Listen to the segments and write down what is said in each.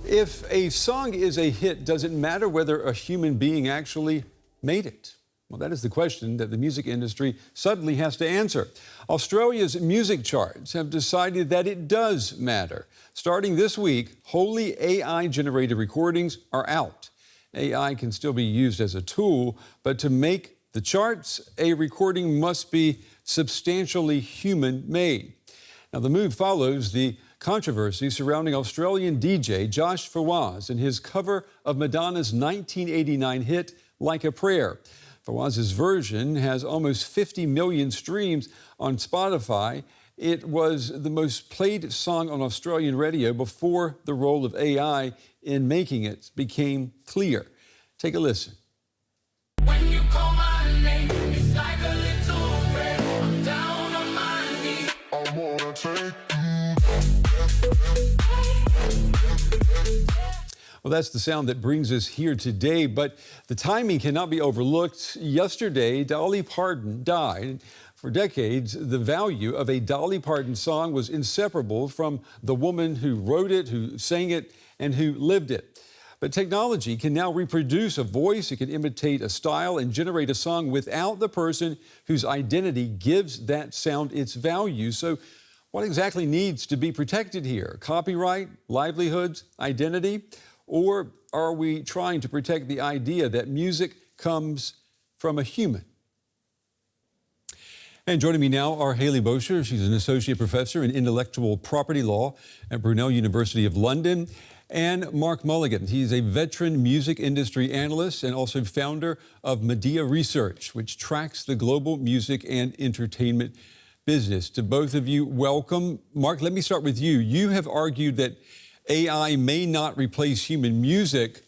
If a song is a hit, does it matter whether a human being actually made it? Well, that is the question that the music industry suddenly has to answer. Australia's music charts have decided that it does matter. Starting this week, wholly AI-generated recordings are out. AI can still be used as a tool, but to make the charts, a recording must be substantially human-made. Now, the move follows the controversy surrounding Australian DJ Josh Fawaz and his cover of Madonna's 1989 hit, Like a Prayer. Fawaz's version has almost 50 million streams on Spotify. It was the most played song on Australian radio before the role of AI in making it became clear. Take a listen. When you call my name, it's like a little prayer. I'm down on my knees. I wanna take Well, that's the sound that brings us here today, but the timing cannot be overlooked. Yesterday, Dolly Parton died. For decades, the value of a Dolly Parton song was inseparable from the woman who wrote it, who sang it, and who lived it. But technology can now reproduce a voice, it can imitate a style and generate a song without the person whose identity gives that sound its value. So what exactly needs to be protected here? Copyright, livelihoods, identity? Or are we trying to protect the idea that music comes from a human? And joining me now are Haley Bosher. She's an associate professor in intellectual property law at Brunel University of London, and Mark Mulligan. He's a veteran music industry analyst and also founder of Medea Research, which tracks the global music and entertainment business. To both of you, welcome. Mark, let me start with you. You have argued that AI may not replace human music,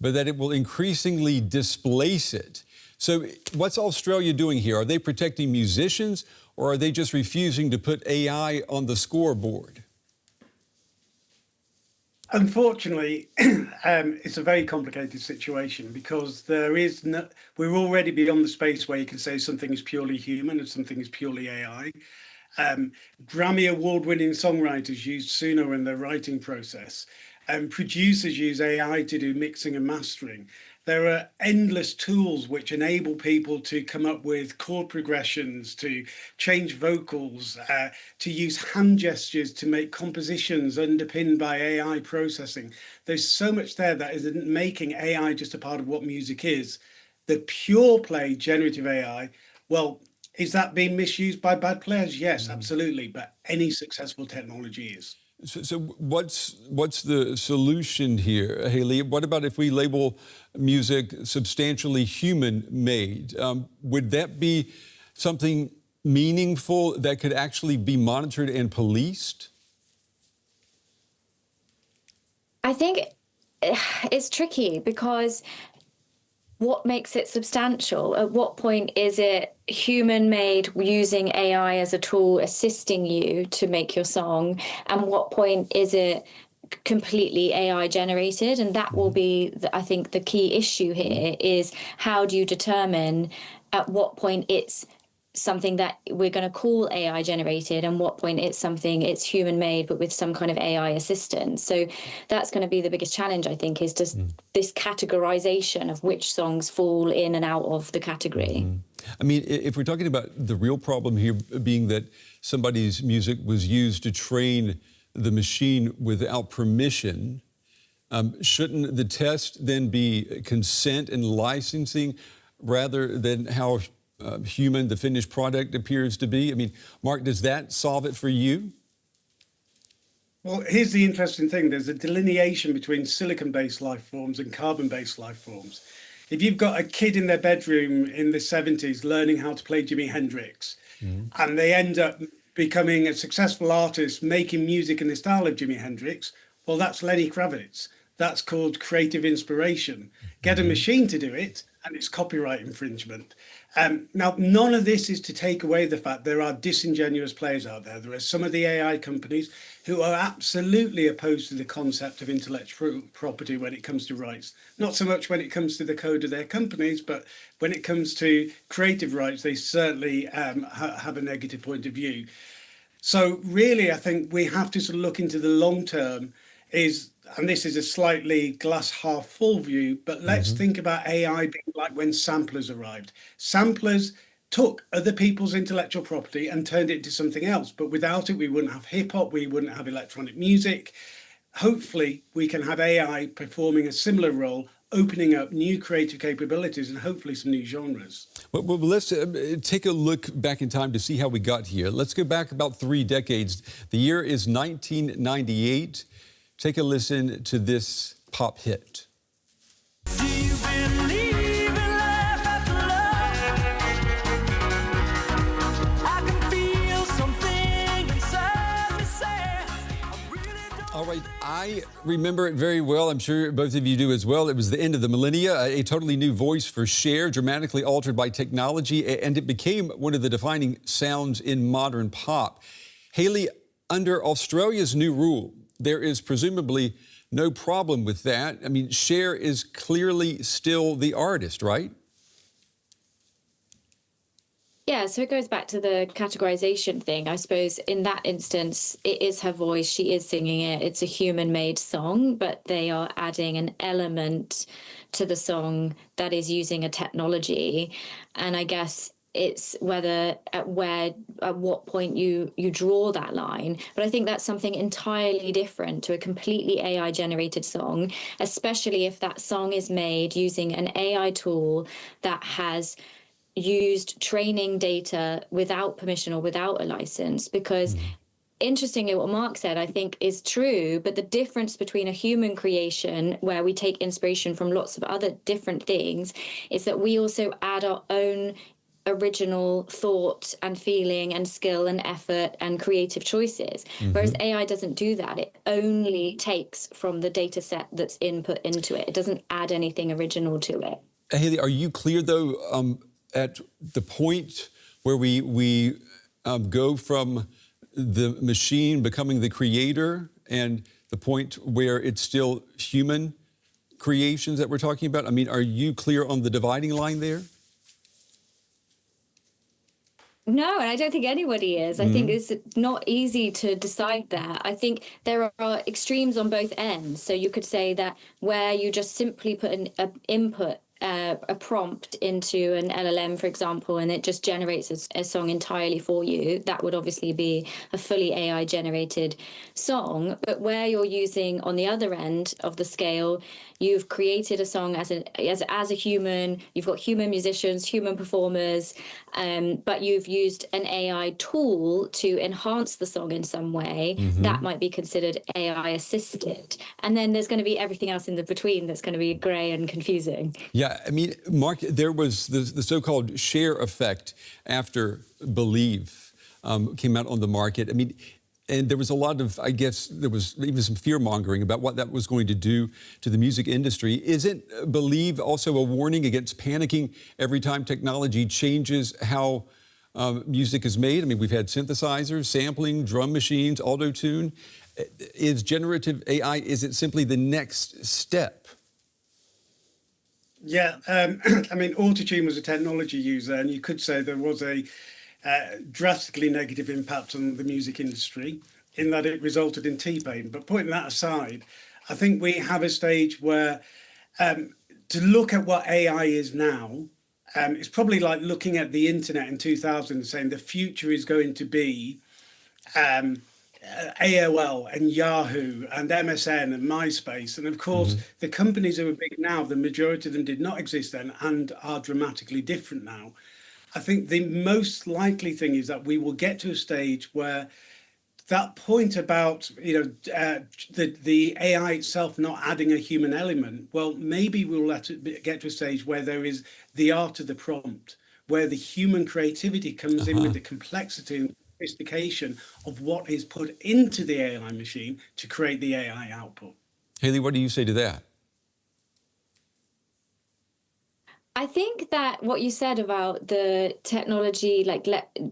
but that it will increasingly displace it. So what's Australia doing here? Are they protecting musicians, or are they just refusing to put AI on the scoreboard? Unfortunately, it's a very complicated situation because we're already beyond the space where you can say something is purely human and something is purely AI. Grammy award-winning songwriters use Suno in their writing process, and producers use AI to do mixing and mastering. There are endless tools which enable people to come up with chord progressions, to change vocals, to use hand gestures to make compositions underpinned by AI processing. There's so much there that is making AI just a part of what music is. The pure play generative AI, well, is that being misused by bad players? Yes, absolutely. But any successful technology is. So what's the solution here, Haley? What about if we label music substantially human-made? Would that be something meaningful that could actually be monitored and policed? I think it's tricky because what makes it substantial? At what point is it human-made using AI as a tool assisting you to make your song? And what point is it completely AI generated? And that will be, I think, the key issue here is how do you determine at what point it's something that we're going to call AI generated and what point it's human made but with some kind of AI assistance. So that's going to be the biggest challenge, I think, is just this categorization of which songs fall in and out of the category. I mean, if we're talking about the real problem here being that somebody's music was used to train the machine without permission, shouldn't the test then be consent and licensing rather than how human the finished product appears to be? I mean, Mark, does that solve it for you? Well, here's the interesting thing. There's a delineation between silicon-based life forms and carbon-based life forms. If you've got a kid in their bedroom in the 70s learning how to play Jimi Hendrix, and they end up becoming a successful artist making music in the style of Jimi Hendrix, well, that's Lenny Kravitz. That's called creative inspiration. Get a machine to do it, and it's copyright infringement. Now, none of this is to take away the fact there are disingenuous players out there. There are some of the AI companies who are absolutely opposed to the concept of intellectual property when it comes to rights. Not so much when it comes to the code of their companies, but when it comes to creative rights, they certainly have a negative point of view. So really, I think we have to sort of look into the long term is and this is a slightly glass half full view, but let's think about AI being like when samplers arrived. Samplers took other people's intellectual property and turned it into something else. But without it, we wouldn't have hip hop, we wouldn't have electronic music. Hopefully, we can have AI performing a similar role, opening up new creative capabilities and hopefully some new genres. Well, let's take a look back in time to see how we got here. Let's go back about 3 decades. The year is 1998. Take a listen to this pop hit. Do you believe in life after love? I can feel something inside me say, I really don't. All right, I remember it very well. I'm sure both of you do as well. It was the end of the millennia, a totally new voice for Cher, dramatically altered by technology, and it became one of the defining sounds in modern pop. Haley, under Australia's new rule, there is presumably no problem with that. I mean, Cher is clearly still the artist, right? Yeah, so it goes back to the categorization thing. I suppose in that instance, it is her voice. She is singing it. It's a human-made song, but they are adding an element to the song that is using a technology. And I guess it's whether at what point you draw that line. But I think that's something entirely different to a completely AI generated song, especially if that song is made using an AI tool that has used training data without permission or without a license. Because interestingly, what Mark said, I think is true, but the difference between a human creation, where we take inspiration from lots of other different things, is that we also add our own original thought and feeling and skill and effort and creative choices. Whereas AI doesn't do that. It only takes from the data set that's input into it. It doesn't add anything original to it. Haley, are you clear, though, at the point where we go from the machine becoming the creator and the point where it's still human creations that we're talking about? I mean, are you clear on the dividing line there? No, and I don't think anybody is. I think it's not easy to decide that. I think there are extremes on both ends. So you could say that where you just simply put an input, a prompt into an LLM, for example, and it just generates a song entirely for you, that would obviously be a fully AI generated song. But where you're using, on the other end of the scale, you've created a song as a human, you've got human musicians, human performers, but you've used an AI tool to enhance the song in some way, that might be considered AI assisted. And then there's going to be everything else in the between that's going to be grey and confusing. Yeah, I mean, Mark, there was the so-called Cher effect after Believe came out on the market. I mean, and there was a lot of, I guess, there was even some fear-mongering about what that was going to do to the music industry. Isn't Believe also a warning against panicking every time technology changes how music is made? I mean, we've had synthesizers, sampling, drum machines, auto-tune. Is generative AI, is it simply the next step? Yeah, I mean, Autotune was a technology user, and you could say there was a drastically negative impact on the music industry in that it resulted in T-Pain. But putting that aside, I think we have a stage where to look at what AI is now, it's probably like looking at the internet in 2000 and saying the future is going to be AOL and Yahoo and MSN and MySpace. And of course, the companies who are big now, the majority of them did not exist then and are dramatically different now. I think the most likely thing is that we will get to a stage where that point about, the AI itself not adding a human element, well, maybe we'll get to a stage where there is the art of the prompt, where the human creativity comes in with the complexity and sophistication of what is put into the AI machine to create the AI output. Haley, what do you say to that? I think that what you said about the technology,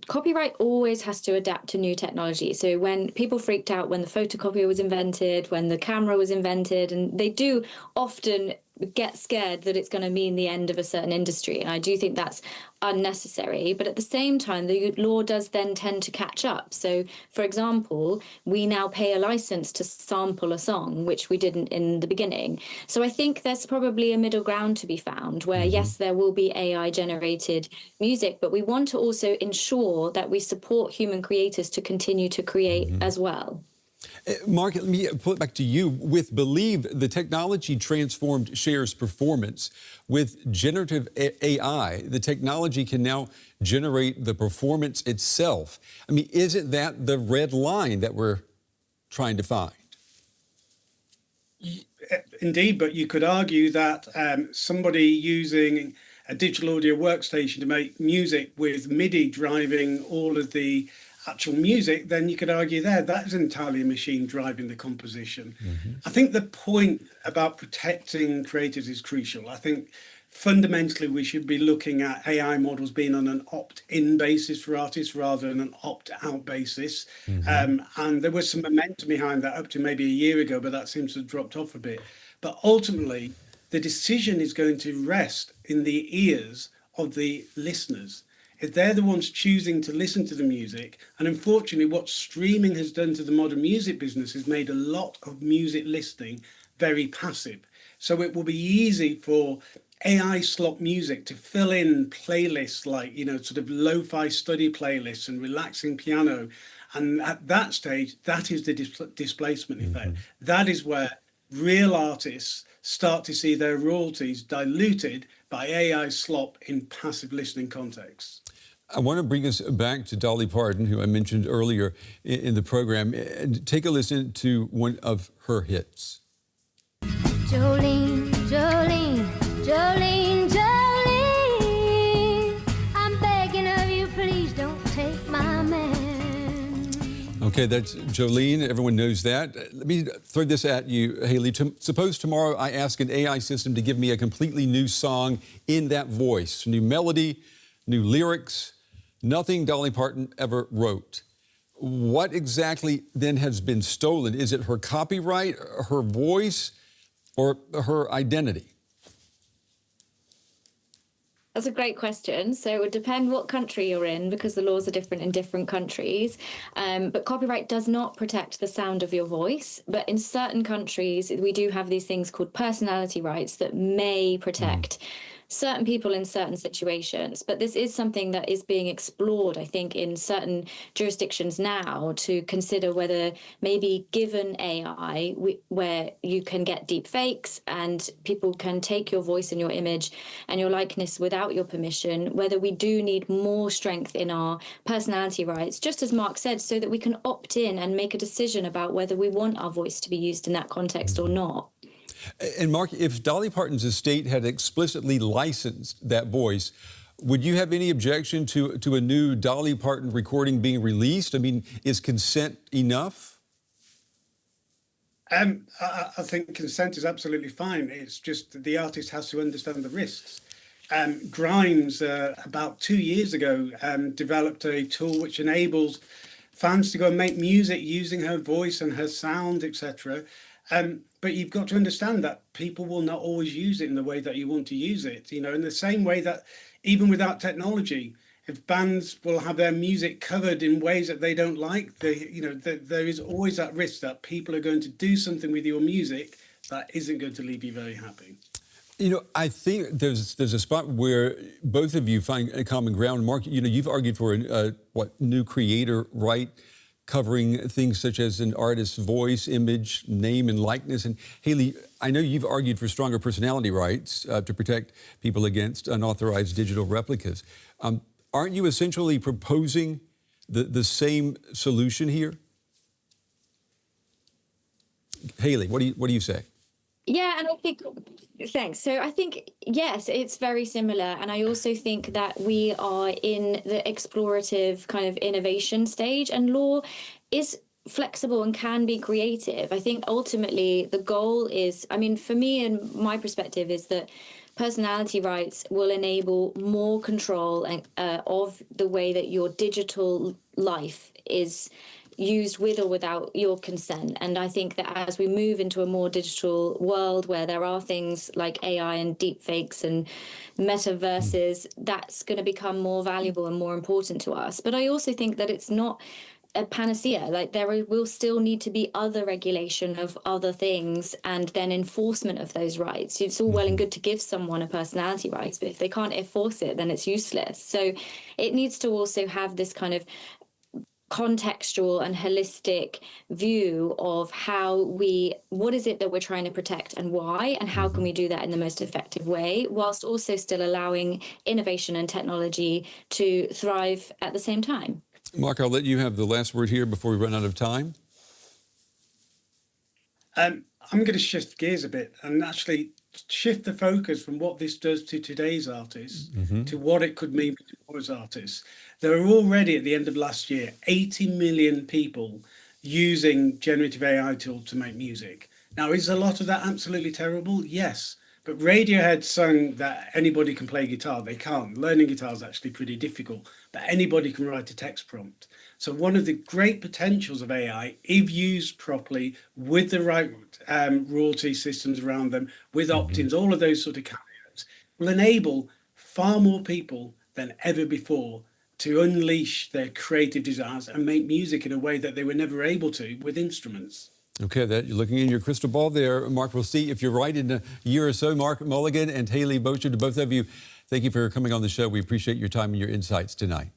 copyright always has to adapt to new technology. So when people freaked out when the photocopier was invented, when the camera was invented, and they do often get scared that it's going to mean the end of a certain industry. And I do think that's unnecessary. But at the same time, the law does then tend to catch up. So, for example, we now pay a license to sample a song, which we didn't in the beginning. So I think there's probably a middle ground to be found where, yes, there will be AI generated music, but we want to also ensure that we support human creators to continue to create as well. Mark, let me put it back to you. With Believe, the technology transformed Cher's performance. With generative AI, the technology can now generate the performance itself. I mean, isn't that the red line that we're trying to find? Indeed, but you could argue that somebody using a digital audio workstation to make music with MIDI driving all of the actual music, then you could argue that is entirely a machine driving the composition. I think the point about protecting creators is crucial. I think fundamentally we should be looking at AI models being on an opt-in basis for artists rather than an opt-out basis. And there was some momentum behind that up to maybe a year ago, but that seems to have dropped off a bit. But ultimately, the decision is going to rest in the ears of the listeners. If they're the ones choosing to listen to the music, and unfortunately what streaming has done to the modern music business is made a lot of music listening very passive. So it will be easy for AI slot music to fill in playlists like, sort of lo-fi study playlists and relaxing piano. And at that stage, that is the displacement effect. That is where real artists start to see their royalties diluted by AI slop in passive listening contexts. I want to bring us back to Dolly Parton, who I mentioned earlier in the program, and take a listen to one of her hits. Jolene, Jolene, Jolene, Jolene, I'm begging of you, please don't take my man. Okay, that's Jolene. Everyone knows that. Let me throw this at you, Haley. Suppose tomorrow I ask an AI system to give me a completely new song in that voice, new melody, new lyrics, nothing Dolly Parton ever wrote. What exactly then has been stolen? Is it her copyright, her voice, or her identity? That's a great question. So it would depend what country you're in because the laws are different in different countries. But copyright does not protect the sound of your voice. But in certain countries, we do have these things called personality rights that may protect certain people in certain situations. But this is something that is being explored, I think, in certain jurisdictions now to consider whether maybe given AI, where you can get deep fakes and people can take your voice and your image and your likeness without your permission, whether we do need more strength in our personality rights, just as Mark said, so that we can opt in and make a decision about whether we want our voice to be used in that context or not. And Mark, if Dolly Parton's estate had explicitly licensed that voice, would you have any objection to a new Dolly Parton recording being released? I mean, is consent enough? I think consent is absolutely fine. It's just the artist has to understand the risks. Grimes, about 2 years ago, developed a tool which enables fans to go and make music using her voice and her sound, etc. But you've got to understand that people will not always use it in the way that you want to use it. In the same way that even without technology, if bands will have their music covered in ways that they don't like, there is always that risk that people are going to do something with your music that isn't going to leave you very happy. I think there's a spot where both of you find a common ground. Mark, you've argued for a new creator right, covering things such as an artist's voice, image, name, and likeness. And Haley, I know you've argued for stronger personality rights to protect people against unauthorized digital replicas. Aren't you essentially proposing the same solution here? Haley, what do you say? Yeah, and I think, thanks. So I think, yes, it's very similar. And I also think that we are in the explorative kind of innovation stage, and law is flexible and can be creative. I think ultimately the goal is, for me and my perspective is that personality rights will enable more control of the way that your digital life is used with or without your consent. And I think that as we move into a more digital world where there are things like AI and deepfakes and metaverses, that's going to become more valuable and more important to us. But I also think that it's not a panacea. Like there will still need to be other regulation of other things and then enforcement of those rights. It's all well and good to give someone a personality right, but if they can't enforce it, then it's useless. So it needs to also have this kind of contextual and holistic view of what is it that we're trying to protect and why, and how can we do that in the most effective way, whilst also still allowing innovation and technology to thrive at the same time. Mark, I'll let you have the last word here before we run out of time. I'm going to shift gears a bit and actually shift the focus from what this does to today's artists to what it could mean for tomorrow's artists. There are already, at the end of last year, 80 million people using generative AI tools to make music. Now, is a lot of that absolutely terrible? Yes. But Radiohead sung that anybody can play guitar. They can't. Learning guitar is actually pretty difficult, but anybody can write a text prompt. So one of the great potentials of AI, if used properly, with the right royalty systems around them, with opt-ins, all of those sort of caveats, will enable far more people than ever before to unleash their creative desires and make music in a way that they were never able to with instruments. Okay, that you're looking in your crystal ball there, Mark. We'll see if you're right in a year or so. Mark Mulligan and Haley Bocher, to both of you, thank you for coming on the show. We appreciate your time and your insights tonight.